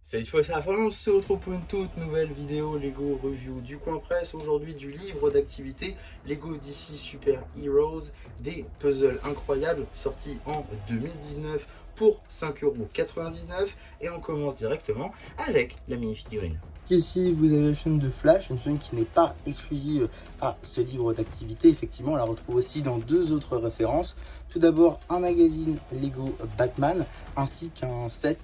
Cette fois, ça on se retrouve pour une toute nouvelle vidéo Lego Review du Coin Presse. Aujourd'hui, du livre d'activité Lego DC Super Heroes, des puzzles incroyables sortis en 2019 pour 5,99 €. Et on commence directement avec la mini-figurine. Ici, vous avez le film de Flash, une figurine qui n'est pas exclusive à ce livre d'activité. Effectivement, on la retrouve aussi dans deux autres références. Tout d'abord, un magazine Lego Batman, ainsi qu'un set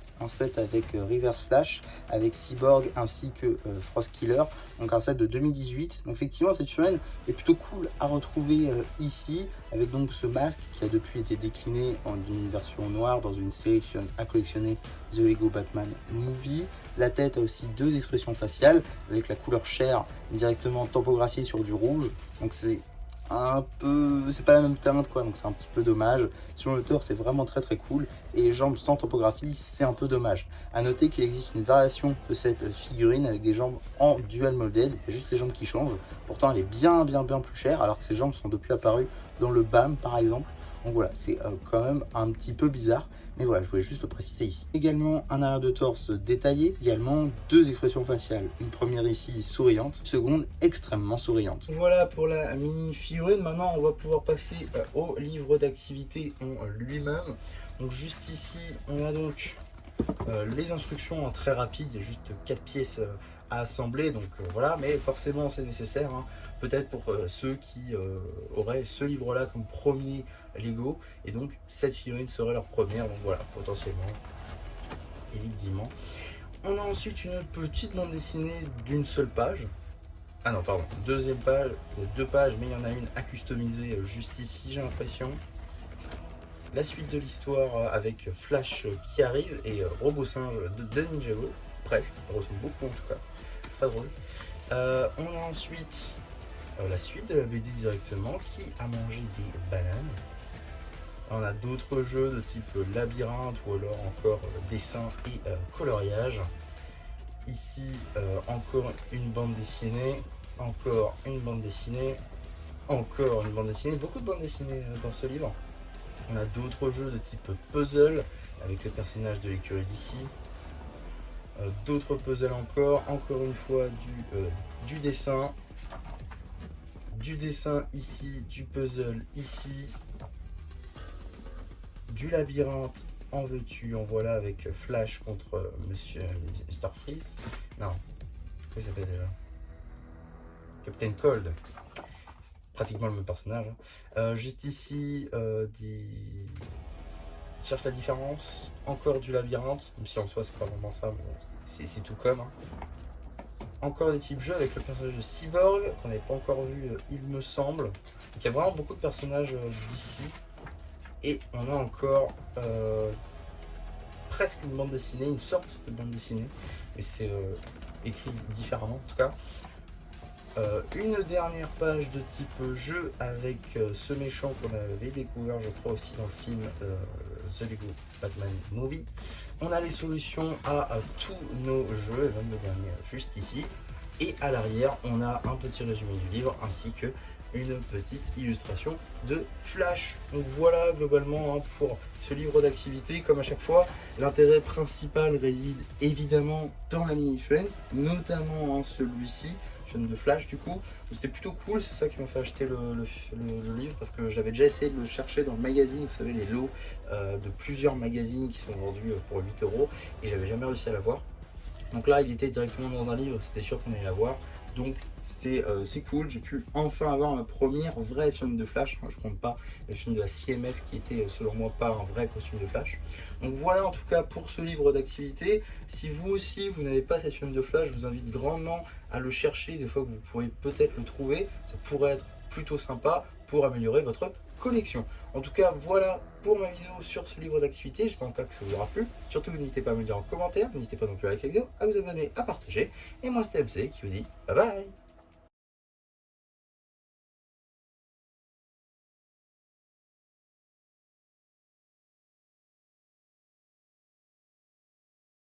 avec Reverse Flash, avec Cyborg, ainsi que Frost Killer, donc un set de 2018. Donc effectivement, cette figurine est plutôt cool à retrouver ici, avec donc ce masque qui a depuis été décliné en une version noire dans une série à collectionner, The Lego Batman Movie. La tête a aussi deux expressions faciales, avec la couleur chair directement topographiée sur du rouge. Donc c'est un peu, c'est pas la même teinte quoi, donc c'est un petit peu dommage. Sur le torse, c'est vraiment très cool, et les jambes sans topographie, c'est un peu dommage. À noter qu'il existe une variation de cette figurine avec des jambes en dual molded, il y a juste les jambes qui changent. Pourtant elle est bien plus chère, alors que ces jambes sont depuis apparues dans le BAM par exemple. Donc voilà, c'est quand même un petit peu bizarre, mais voilà, je voulais juste le préciser ici. Également un arrière de torse détaillé, également deux expressions faciales, une première ici souriante, une seconde extrêmement souriante. Voilà pour la mini figurine. Maintenant on va pouvoir passer au livre d'activité en lui-même. Donc juste ici on a donc les instructions en très rapide, il y a juste 4 pièces à assembler, donc voilà, mais forcément c'est nécessaire, hein, peut-être pour ceux qui auraient ce livre là comme premier Lego, et donc cette figurine serait leur première, donc voilà, potentiellement, évidemment. On a ensuite une petite bande dessinée d'une seule page. Ah non, pardon, deuxième page, il y a deux pages, mais il y en a une à customiser juste ici, j'ai l'impression. La suite de l'histoire avec Flash qui arrive et Robot Singe de Ninjago, presque, il ressemble beaucoup en tout cas, très drôle. On a ensuite la suite de la BD directement, qui a mangé des bananes. On a d'autres jeux de type labyrinthe ou alors encore dessin et coloriage. Ici encore une bande dessinée, encore une bande dessinée, encore une bande dessinée, beaucoup de bandes dessinées dans ce livre. On a d'autres jeux de type puzzle avec les personnages de l'écurie d'ici. D'autres puzzles encore une fois du dessin. Du dessin ici, du puzzle ici. Du labyrinthe en veux-tu, en voilà, avec Flash contre Monsieur Mr. Freeze. Non, comment il s'appelle déjà? Captain Cold. Pratiquement le même personnage. Juste ici, cherche la différence, encore du labyrinthe, même si en soi c'est pas vraiment ça, mais c'est tout comme. Hein. Encore des types jeux avec le personnage de Cyborg, qu'on n'avait pas encore vu, il me semble. Donc il y a vraiment beaucoup de personnages d'ici. Et on a encore presque une bande dessinée, une sorte de bande dessinée, mais c'est écrit différemment en tout cas. Une dernière page de type jeu avec ce méchant qu'on avait découvert, je crois, aussi dans le film The Lego Batman Movie. On a les solutions à tous nos jeux, et même le dernier juste ici. Et à l'arrière, on a un petit résumé du livre ainsi que une petite illustration de Flash. Donc voilà globalement hein, pour ce livre d'activité. Comme à chaque fois, l'intérêt principal réside évidemment dans la mini-figurine, notamment hein, celui-ci de Flash du coup. C'était plutôt cool, c'est ça qui m'a fait acheter le livre, parce que j'avais déjà essayé de le chercher dans le magazine, vous savez les lots de plusieurs magazines qui sont vendus pour 8 € et j'avais jamais réussi à l'avoir. Donc là il était directement dans un livre, c'était sûr qu'on allait l'avoir. Donc c'est cool, j'ai pu enfin avoir ma première vraie film de Flash, je compte pas le film de la CMF qui était selon moi pas un vrai costume de Flash. Donc voilà en tout cas pour ce livre d'activité. Si vous aussi vous n'avez pas cette film de Flash, je vous invite grandement à le chercher, des fois que vous pourrez peut-être le trouver, ça pourrait être plutôt sympa pour améliorer votre collection. En tout cas, voilà pour ma vidéo sur ce livre d'activité. J'espère en tout cas que ça vous aura plu. Surtout, n'hésitez pas à me le dire en commentaire. N'hésitez pas non plus à liker la vidéo, à vous abonner, à partager. Et moi, c'était MC qui vous dit bye bye.